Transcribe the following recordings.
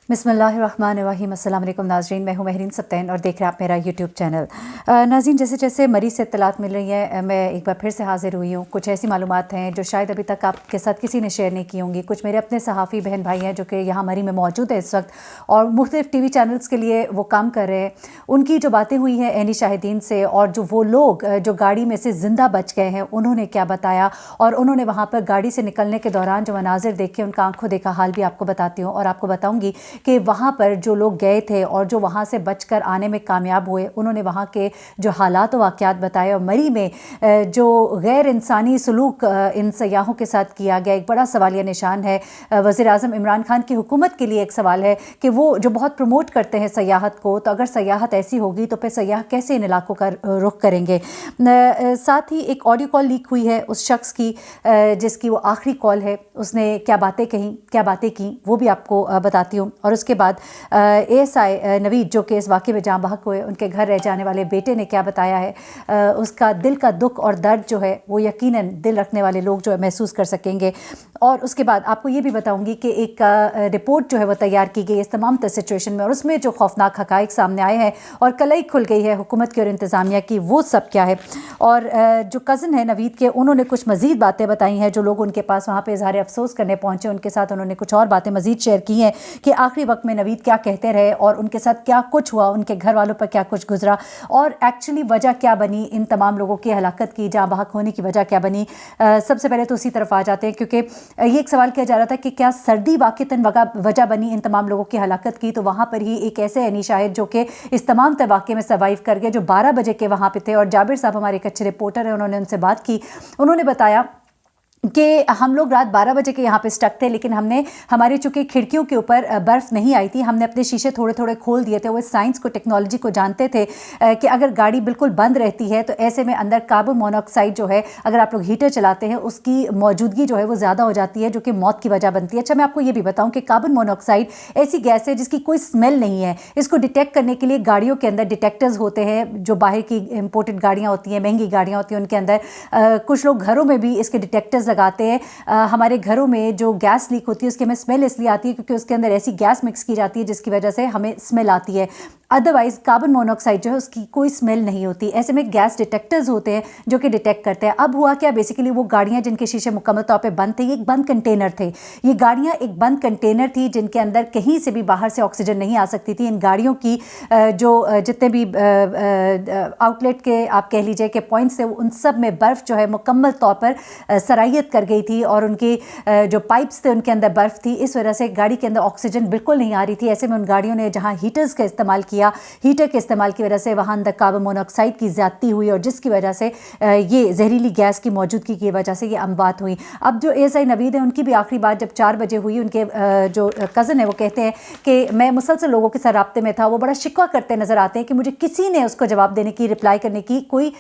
बिस्मिल्लाहिर्रहमानिर्रहीम। अस्सलाम वालेकुम नाज़रीन, मैं हूँ महरीन सब्तैन और देख रहे हैं आप मेरा यूट्यूब चैनल। नाज़रीन, जैसे जैसे मरीज़ से इत्तलात मिल रही है, मैं एक बार फिर से हाज़िर हुई हूँ। कुछ ऐसी मालूमात हैं जो शायद अभी तक आपके साथ किसी ने शेयर नहीं की होंगी। कुछ मेरे अपने सहाफ़ी बहन भाई हैं जो कि यहाँ मरी में मौजूद है इस वक्त और मुख्तलिफ़ TV चैनल्स के लिए वो काम कर रहे हैं। उनकी जो बातें हुई हैं ऐनी शाहिदीन से, और जो वो लोग जो गाड़ी में से ज़िंदा बच गए हैं उन्होंने क्या बताया, और उन्होंने वहाँ पर गाड़ी से निकलने के दौरान जो मनाज़िर देखे उनका आंखों देखा हाल भी आपको बताती हूँ। और आपको बताऊँगी कि वहाँ पर जो लोग गए थे और जो वहाँ से बचकर आने में कामयाब हुए, उन्होंने वहाँ के जो हालात व वाक़यात बताए। और मरी में जो गैर इंसानी सलूक इन सयाहों के साथ किया गया, एक बड़ा सवालिया निशान है। वज़ीर-ए-आज़म इमरान खान की हुकूमत के लिए एक सवाल है कि वो जो बहुत प्रमोट करते हैं सयाहत को, तो अगर सयाहत ऐसी होगी तो फिर सयाह कैसे इन इलाकों का रुख करेंगे। साथ ही एक ऑडियो कॉल लीक हुई है उस शख्स की जिसकी वो आखिरी कॉल है। उसने क्या बातें कहीं, क्या बातें की, वो भी आपको बताती हूँ। और उसके बाद ASI नवीद जो कि इस वाक़े में जाँ बहक हुए, उनके घर रह जाने वाले बेटे ने क्या बताया है, उसका दिल का दुख और दर्द जो है वो यकीनन दिल रखने वाले लोग जो है महसूस कर सकेंगे। और उसके बाद आपको ये भी बताऊंगी कि एक रिपोर्ट जो है वो तैयार की गई इस तमाम सिचुएशन में, और उसमें जो खौफनाक हक़ाइक़ सामने आए हैं और कलई खुल गई है हुकूमत की और इंतज़ामिया की, वो सब क्या है। और जो कज़न है नवीद के, उन्होंने कुछ मज़ीद बातें बताई हैं। जो लोग उनके पास वहाँ पर इज़हार अफसोस करने पहुँचे, उनके साथ उन्होंने कुछ और बातें मज़ीद शेयर की हैं कि आखिरी वक्त में नवीद क्या कहते रहे और उनके साथ क्या कुछ हुआ, उनके घर वालों पर क्या कुछ गुजरा, और एक्चुअली वजह क्या बनी इन तमाम लोगों की हलाकत की, जाँ बहक होने की वजह क्या बनी। सबसे पहले तो उसी तरफ आ जाते हैं, क्योंकि ये एक सवाल किया जा रहा था कि क्या सर्दी वाक़तन वजह बनी इन तमाम लोगों की हलाकत की। तो वहाँ पर ही एक ऐसे ऐनी शाहिद जो कि इस तमाम वाक़े में सर्वाइव कर गए, जो 12 बजे के वहाँ पे थे, और जाबिर साहब हमारे एक अच्छे रिपोर्टर हैं, उन्होंने उनसे बात की। उन्होंने बताया कि हम लोग रात 12 बजे के यहाँ पे स्टक थे, लेकिन हमने हमारी चूँकि खिड़कियों के ऊपर बर्फ़ नहीं आई थी, हमने अपने शीशे थोड़े थोड़े खोल दिए थे। वो साइंस को, टेक्नोलॉजी को जानते थे कि अगर गाड़ी बिल्कुल बंद रहती है तो ऐसे में अंदर कार्बन मोनोऑक्साइड जो है, अगर आप लोग हीटर चलाते हैं, उसकी मौजूदगी जो है वो ज़्यादा हो जाती है, जो कि मौत की वजह बनती है। अच्छा, मैं आपको ये भी बताऊँ कि कार्बन मोनोऑक्साइड ऐसी गैस है जिसकी कोई स्मेल नहीं है। इसको डिटेक्ट करने के लिए गाड़ियों के अंदर डिटेक्टर्स होते हैं, जो बाहर की इम्पोर्टेड गाड़ियाँ होती हैं, महंगी गाड़ियाँ होती हैं, उनके अंदर कुछ लोग घरों में भी इसके डिटेक्टर्स लगाते हैं। हमारे घरों में जो गैस लीक होती है उसकी हमें स्मेल इसलिए आती है क्योंकि उसके अंदर ऐसी गैस मिक्स की जाती है जिसकी वजह से हमें स्मेल आती है। अदरवाइज़ कार्बन मोनोऑक्साइड जो है उसकी कोई स्मेल नहीं होती। ऐसे में गैस डिटेक्टर्स होते हैं जो कि डिटेक्ट करते हैं। अब हुआ क्या, बेसिकली वो गाड़ियाँ जिनके शीशे मुकम्मल तौर पे बंद थे, ये एक बंद कंटेनर थे। ये गाड़ियाँ एक बंद कंटेनर थी जिनके अंदर कहीं से भी बाहर से ऑक्सीजन नहीं आ सकती थी। इन गाड़ियों की जो जितने भी आउटलेट के आप कह लीजिए कि पॉइंट्स थे, उन सब में बर्फ़ जो है मुकम्मल तौर पर सरायत कर गई थी, और उनके जो पाइप्स थे उनके अंदर बर्फ़ थी। इस वजह से गाड़ी के अंदर ऑक्सीजन बिल्कुल नहीं आ रही थी। ऐसे में उन गाड़ियों ने जहाँ हीटर्स का इस्तेमाल किया, हीटर के इस्तेमाल की वजह से वहाँ अंदर कार्बन मोनोऑक्साइड की ज़्यादती हुई, और जिसकी वजह से ये जहरीली गैस की मौजूदगी की वजह से ये अमवात हुई। अब जो ASI नवीद है, उनकी भी आखिरी बात जब 4 बजे हुई, उनके जो कज़न है वो कहते हैं कि मैं मुसलसल लोगों के साथ राब्ते में था। वो बड़ा शिकवा करते नज़र आते हैं कि मुझे किसी ने उसको जवाब देने की, रिप्लाई करने की कोई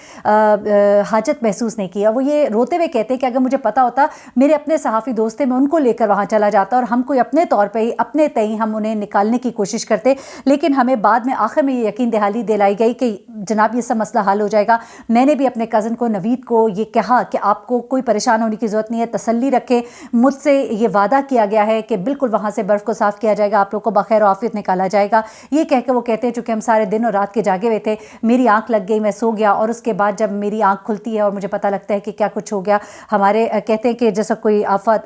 हाजत महसूस नहीं किया। वो ये रोते हुए कहते हैं कि अगर मुझे पता होता, मेरे अपने सहाफ़ी दोस्त थे, मैं उनको लेकर वहाँ चला जाता और हम कोई अपने तौर पे ही, अपने तय हम उन्हें निकालने की कोशिश करते, लेकिन हमें बाद में आखिर में ये यकीन दहाली दिलाई गई कि जनाब ये सब मसला हल हो जाएगा। मैंने भी अपने कज़न को, नवीद को, ये कहा कि आपको कोई परेशान होने की ज़रूरत नहीं है, तसल्ली रखें, मुझसे ये वादा किया गया है कि बिल्कुल वहाँ से बर्फ़ को साफ़ किया जाएगा, आप लोग को बखैर आफियत निकाला जाएगा। ये कह के वो कहते हैं चूँकि हम सारे दिन और रात के जागे हुए थे, मेरी आँख लग गई, मैं सो गया, और उसके बाद जब मेरी आँख खुलती है और मुझे पता लगता है कि क्या कुछ हो गया। हमारे कहते हैं कि जैसा कोई आफत,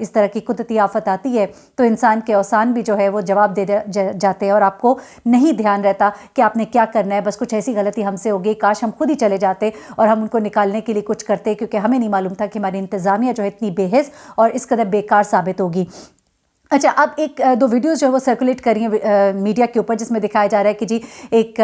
इस तरह की कुदरती आफत आती है तो इंसान के औसान भी जो है वो जवाब दे जाते हैं, और आपको नहीं ध्यान रहता कि आपने क्या करना है। बस कुछ ऐसी गलती हमसे हो गई, काश हम खुद ही चले जाते और हम उनको निकालने के लिए कुछ करते, क्योंकि हमें नहीं मालूम था कि हमारी इंतज़ामिया जो है इतनी बेहिस और इस कदर बेकार साबित होगी। अच्छा, अब एक दो वीडियोस जो है वो सर्कुलेट करी हैं मीडिया के ऊपर, जिसमें दिखाया जा रहा है कि जी एक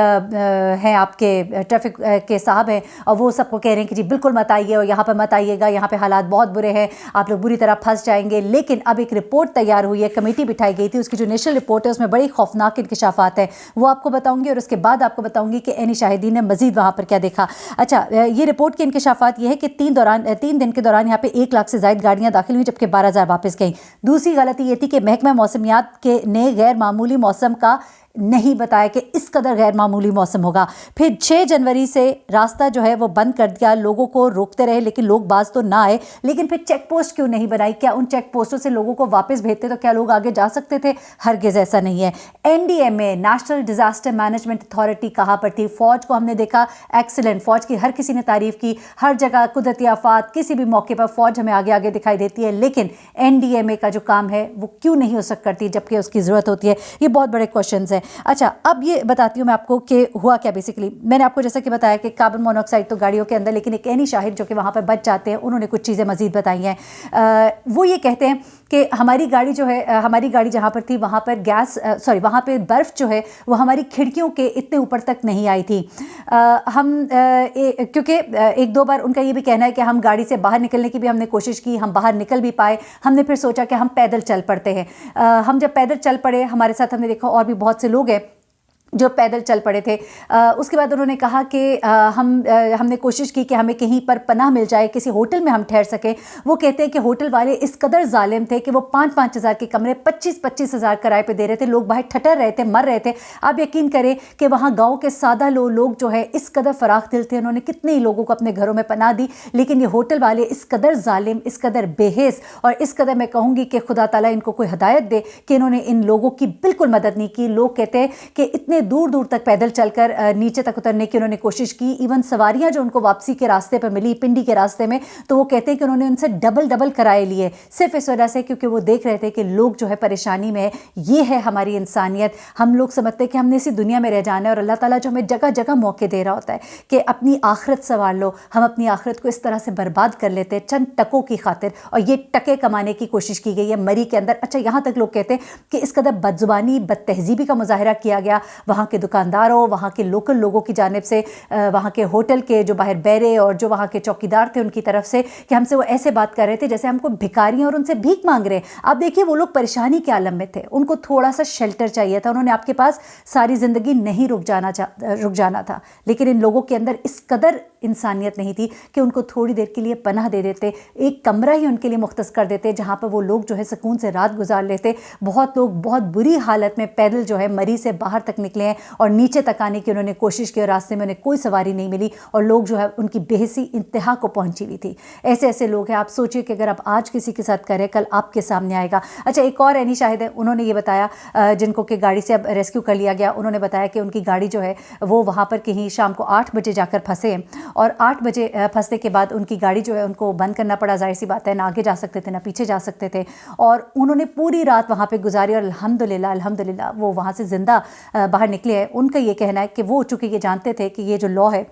हैं आपके ट्रैफिक के साहब हैं, और वो सबको कह रहे हैं कि जी बिल्कुल मत आइए और यहाँ पर मत आइएगा, यहाँ पे हालात बहुत बुरे हैं, आप लोग बुरी तरह फंस जाएंगे। लेकिन अब एक रिपोर्ट तैयार हुई है, कमेटी बिठाई गई थी, उसकी जो इनिशियल रिपोर्ट है उसमें बड़ी खौफनाक इंकशाफात है, वो आपको बताऊँगी, और उसके बाद आपको बताऊँगी कि ऐनी शाहिदीन ने मज़ीद वहाँ पर क्या देखा। अच्छा, ये रिपोर्ट के इंकशाफात ये है कि 3 दिन के दौरान यहाँ पर 1 लाख से ज़ायद गाड़ियाँ दाखिल हुई, जबकि 12,000 वापस गई। दूसरी गलती ये थी कि महकमा मौसमियात के ने गैर मामूली मौसम का नहीं बताया कि इस कदर गैर मामूली मौसम होगा। फिर 6 जनवरी से रास्ता जो है वो बंद कर दिया, लोगों को रोकते रहे लेकिन लोग बाज तो ना आए। लेकिन फिर चेक पोस्ट क्यों नहीं बनाई? क्या उन चेक पोस्टों से लोगों को वापस भेजते तो क्या लोग आगे जा सकते थे? हरगिज़ ऐसा नहीं है। NDMA national disaster management authority कहाँ पर थी? फ़ौज को हमने देखा एक्सीलेंट, फ़ौज की हर किसी ने तारीफ़ की, हर जगह कुदरती आफात किसी भी मौके पर फ़ौज हमें आगे आगे दिखाई देती है, लेकिन NDMA का जो काम है वो क्यों नहीं हो करती जबकि उसकी ज़रूरत होती है? ये बहुत बड़े क्वेश्चन हैं। अच्छा, अब ये बताती हूँ मैं आपको कि हुआ क्या। बेसिकली मैंने आपको जैसा कि बताया कि कार्बन मोनोऑक्साइड तो गाड़ियों के अंदर, लेकिन एक ऐनी शाहिद जो कि वहाँ पर बच जाते हैं, उन्होंने कुछ चीज़ें मज़ीद बताई हैं। वो ये कहते हैं कि हमारी गाड़ी जो है, हमारी गाड़ी जहाँ पर थी वहाँ पर वहाँ पर बर्फ़ जो है वो हमारी खिड़कियों के इतने ऊपर तक नहीं आई थी। क्योंकि एक दो बार उनका ये भी कहना है कि हम गाड़ी से बाहर निकलने की भी हमने कोशिश की, हम बाहर निकल भी पाए। हमने फिर सोचा कि हम पैदल चल पड़ते हैं। हम जब पैदल चल पड़े, हमारे साथ हमने देखा और भी बहुत से लोग हैं जो पैदल चल पड़े थे। उसके बाद उन्होंने कहा कि हमने कोशिश की कि हमें कहीं पर पनाह मिल जाए, किसी होटल में हम ठहर सकें। वो कहते हैं कि होटल वाले इस कदर जालिम थे कि वो 5-5 हज़ार के कमरे 25-25 हज़ार किराए पे दे रहे थे। लोग बाहर ठटर रहे थे, मर रहे थे। आप यकीन करें कि वहाँ गाँव के सादा लोग जो है इस कदर फराख दिल थे, उन्होंने कितने ही लोगों को अपने घरों में पनाह दी। लेकिन ये होटल वाले इस कदर जालिम, इस कदर बेहिस और इस कदर, मैं कहूँगी कि खुदा ताला इनको कोई हिदायत दे कि इन्होंने इन लोगों की बिल्कुल मदद नहीं की। लोग कहते हैं कि इतने दूर दूर तक पैदल चलकर नीचे तक उतरने की उन्होंने कोशिश की। इवन सवारियां जो उनको वापसी के रास्ते पर मिली, पिंडी के रास्ते में, तो वो कहते हैं कि उन्होंने उनसे डबल किराए लिए, सिर्फ इस वजह से क्योंकि वो देख रहे थे कि लोग जो है परेशानी में है। ये है हमारी इंसानियत। हम लोग समझते हैं कि हमने इसी दुनिया में रह जाना है और अल्लाह ताला जो हमें जगह जगह मौके दे रहा होता है कि अपनी आखिरत संवार लो। हम अपनी आखिरत को इस तरह से बर्बाद कर लेते हैं चंद टकों की खातिर, और ये टके कमाने की कोशिश की गई है मरी के अंदर। अच्छा, यहाँ तक लोग कहते हैं कि इस कदर बदजुबानी, बदतहजीबी का मुजाहरा किया गया वहाँ के दुकानदारों, वहाँ के लोकल लोगों की जानिब से, वहाँ के होटल के जो बाहर बैरे और जो वहाँ के चौकीदार थे उनकी तरफ से, कि हमसे वो ऐसे बात कर रहे थे जैसे हमको भिखारी और उनसे भीख मांग रहे हैं। आप देखिए, वो लोग परेशानी के आलम में थे, उनको थोड़ा सा शेल्टर चाहिए था। उन्होंने आपके पास सारी ज़िंदगी नहीं रुक जाना था, लेकिन इन लोगों के अंदर इस कदर इंसानियत नहीं थी कि उनको थोड़ी देर के लिए पनाह दे देते, एक कमरा ही उनके लिए मुख्तस कर देते जहाँ पर वो लोग जो है सुकून से रात गुजार लेते। बहुत लोग बहुत बुरी हालत में पैदल जो है मरी से बाहर तक निकले हैं और नीचे तक आने की उन्होंने कोशिश की और रास्ते में उन्हें कोई सवारी नहीं मिली और लोग जो है उनकी बेहसी इंतहा को पहुंची हुई थी। ऐसे ऐसे लोग हैं। आप सोचिए कि अगर आप आज किसी के साथ करें, कल आपके सामने आएगा। अच्छा, एक और ऐनी शाहिद है, उन्होंने ये बताया, जिनको कि गाड़ी से अब रेस्क्यू कर लिया गया, उन्होंने बताया कि उनकी गाड़ी जो है वो वहाँ पर कहीं शाम को 8 बजे जाकर फंसे और 8 बजे फंसने के बाद उनकी गाड़ी जो है उनको बंद करना पड़ा। जाहिर सी बात है, ना आगे जा सकते थे ना पीछे जा सकते थे, और उन्होंने पूरी रात वहाँ पे गुजारी और अल्हम्दुलिल्लाह वो वहाँ से ज़िंदा बाहर निकले हैं। उनका ये कहना है कि वो चूँकि ये जानते थे कि ये जो लॉ है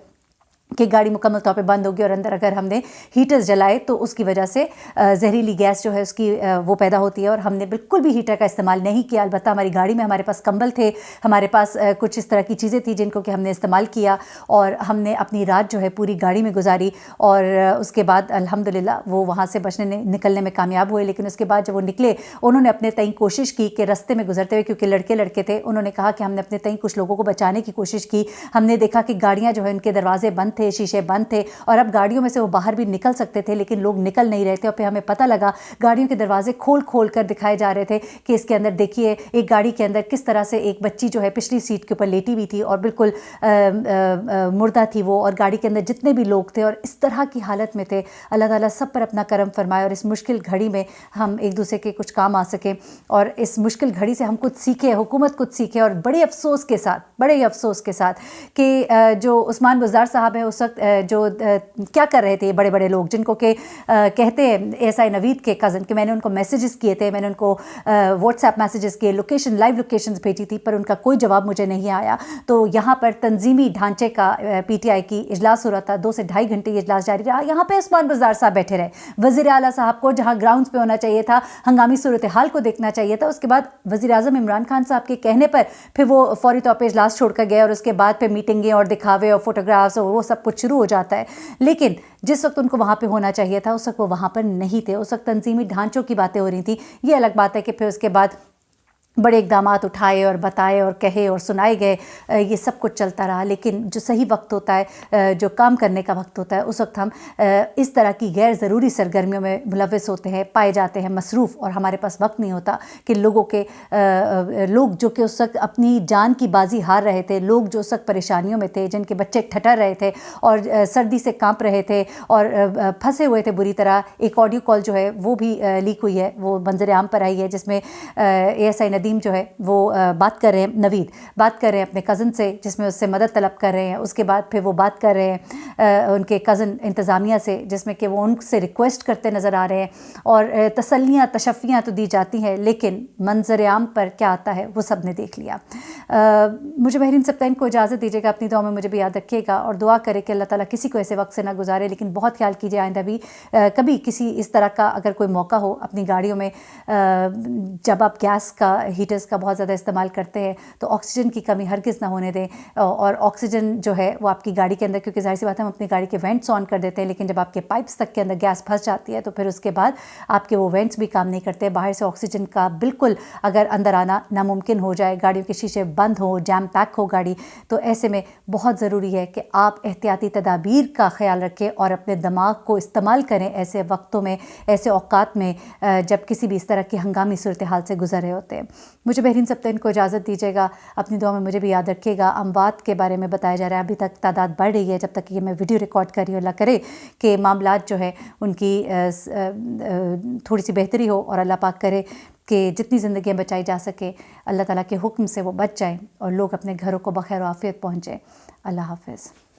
कि गाड़ी मुकम्मल तौर पे बंद होगी और अंदर अगर हमने हीटर्स जलाए तो उसकी वजह से जहरीली गैस जो है उसकी वो पैदा होती है, और हमने बिल्कुल भी हीटर का इस्तेमाल नहीं किया। अलबत्ता हमारी गाड़ी में हमारे पास कंबल थे, हमारे पास कुछ इस तरह की चीज़ें थी जिनको कि हमने इस्तेमाल किया और हमने अपनी रात जो है पूरी गाड़ी में गुजारी। और उसके बाद अल्हम्दुलिल्लाह वो वहाँ से निकलने में कामयाब हुए। लेकिन उसके बाद जब वो निकले, उन्होंने अपने तय कोशिश की कि रास्ते में गुजरते हुए, क्योंकि लड़के थे, उन्होंने कहा कि हमने अपने तय कुछ लोगों को बचाने की कोशिश की। हमने देखा कि गाड़ियाँ जो है उनके दरवाजे बंद थे, शीशे बंद थे और अब गाड़ियों में से वो बाहर भी निकल सकते थे, लेकिन लोग निकल नहीं रहे थे। और फिर हमें पता लगा, गाड़ियों के दरवाजे खोल कर दिखाए जा रहे थे कि इसके अंदर देखिए, एक गाड़ी के अंदर किस तरह से एक बच्ची जो है पिछली सीट के ऊपर लेटी हुई थी और बिल्कुल मुर्दा थी वो, और गाड़ी के अंदर जितने भी लोग थे और इस तरह की हालत में थे। अल्लाह ताला सब पर अपना करम फरमाए और इस मुश्किल घड़ी में हम एक दूसरे के कुछ काम आ सकें और इस मुश्किल घड़ी से हम कुछ सीखें, हुकूमत कुछ सीखे। और बड़े अफसोस के साथ कि जो उस्मान बुज़दार साहब हैं उस वक्त जो क्या कर रहे थे ये बड़े बड़े लोग, जिनको के कहते हैं एसआई नवीद के कज़न, कि मैंने उनको मैसेजेस किए थे, मैंने उनको व्हाट्सएप मैसेजेस किए, लाइव लोकेशंस भेजी थी, पर उनका कोई जवाब मुझे नहीं आया। तो यहाँ पर तंजीमी ढांचे का पीटीआई की इजलास हो रहा था, 2 से ढाई घंटे ये इजलास जारी रहा। यहाँ पे उस्मान बुज़दार साहब बैठे रहे, वज़ीर आला साहब को जहाँ ग्राउंड्स पे होना चाहिए था, हंगामी सूरत हाल को देखना चाहिए था। उसके बाद वज़ीर आज़म इमरान खान साहब के कहने पर फिर वो फौरी तौर पर इजलास छोड़ कर गए और उसके बाद फिर मीटिंगें और दिखावे और फोटोग्राफ्स और वो सब कुछ शुरू हो जाता है। लेकिन जिस वक्त उनको वहाँ पे होना चाहिए था उस वक्त वो वहाँ पर नहीं थे। उस वक्त तंजीमी ढांचों की बातें हो रही थी। ये अलग बात है कि फिर उसके बाद बड़े इक़दामात उठाए और बताए और कहे और सुनाए गए, ये सब कुछ चलता रहा। लेकिन जो सही वक्त होता है, जो काम करने का वक्त होता है, उस वक्त हम इस तरह की गैर ज़रूरी सरगर्मियों में मुलव्वस होते हैं, पाए जाते हैं मसरूफ़, और हमारे पास वक्त नहीं होता कि लोग जो कि उस वक्त अपनी जान की बाजी हार रहे थे, लोग जो उस वक्त परेशानियों में थे, जिनके बच्चे ठठर रहे थे और सर्दी से काँप रहे थे और फंसे हुए थे बुरी तरह। एक ऑडियो कॉल जो है वो भी लीक हुई है, वो मंजर आम पर आई है, जिसमें ASI नदीम जो है वो बात कर रहे हैं, नवीद बात कर रहे हैं अपने कज़न से, जिसमें उससे मदद तलब कर रहे हैं। उसके बाद फिर वो बात कर रहे हैं उनके कज़न इंतज़ामिया से, जिसमें कि वो उनसे रिक्वेस्ट करते नज़र आ रहे हैं और तसल्लियाँ तशफ़ियाँ तो दी जाती हैं, लेकिन मंजर आम पर क्या आता है वो सब ने देख लिया। मुझे महरीन सब्तैन को इजाज़त दीजिएगा, अपनी दुआ में मुझे भी याद रखिएगा और दुआ करे कि अल्लाह ताला किसी को ऐसे वक्त से ना गुजारे। लेकिन बहुत ख्याल कीजिए आइंदा भी कभी किसी इस तरह का अगर कोई मौका हो अपनी गाड़ियों में, जब आप गैस का हीटर्स का बहुत ज़्यादा इस्तेमाल करते हैं तो ऑक्सीजन की कमी हरगिज़ ना होने दें। और ऑक्सीजन जो है वो आपकी गाड़ी के अंदर, क्योंकि ज़ाहिर सी बात है हम अपनी गाड़ी के वेंट्स ऑन कर देते हैं, लेकिन जब आपके पाइप्स तक के अंदर गैस फंस जाती है तो फिर उसके बाद आपके वो वेंट्स भी काम नहीं करते। बाहर से ऑक्सीजन का बिल्कुल अगर अंदर आना नामुमकिन हो जाए, गाड़ियों के शीशे बंद हो, जैम पैक हो गाड़ी, तो ऐसे में बहुत ज़रूरी है कि आप एहतियाती तदाबीर का ख्याल रखें और अपने दिमाग को इस्तेमाल करें ऐसे वक्तों में, ऐसे औकात में जब किसी भी इस तरह की हंगामी सूरत हाल से गुजर रहे होते हैं। मुझे महरीन सब्तैन को इजाज़त दीजिएगा, अपनी दुआ में मुझे भी याद रखिएगा। अमवात के बारे में बताया जा रहा है, अभी तक तादाद बढ़ रही है। जब तक ये मैं वीडियो रिकॉर्ड कर रही हूँ, अल्लाह करे कि मामलात जो है उनकी थोड़ी सी बेहतरी हो और अल्लाह पाक करे कि जितनी ज़िंदगियाँ बचाई जा सके अल्लाह ताला के हुक्म से वो बच जाएँ और लोग अपने घरों को बखैर आफियत पहुँचें। अल्लाह हाफ़िज़।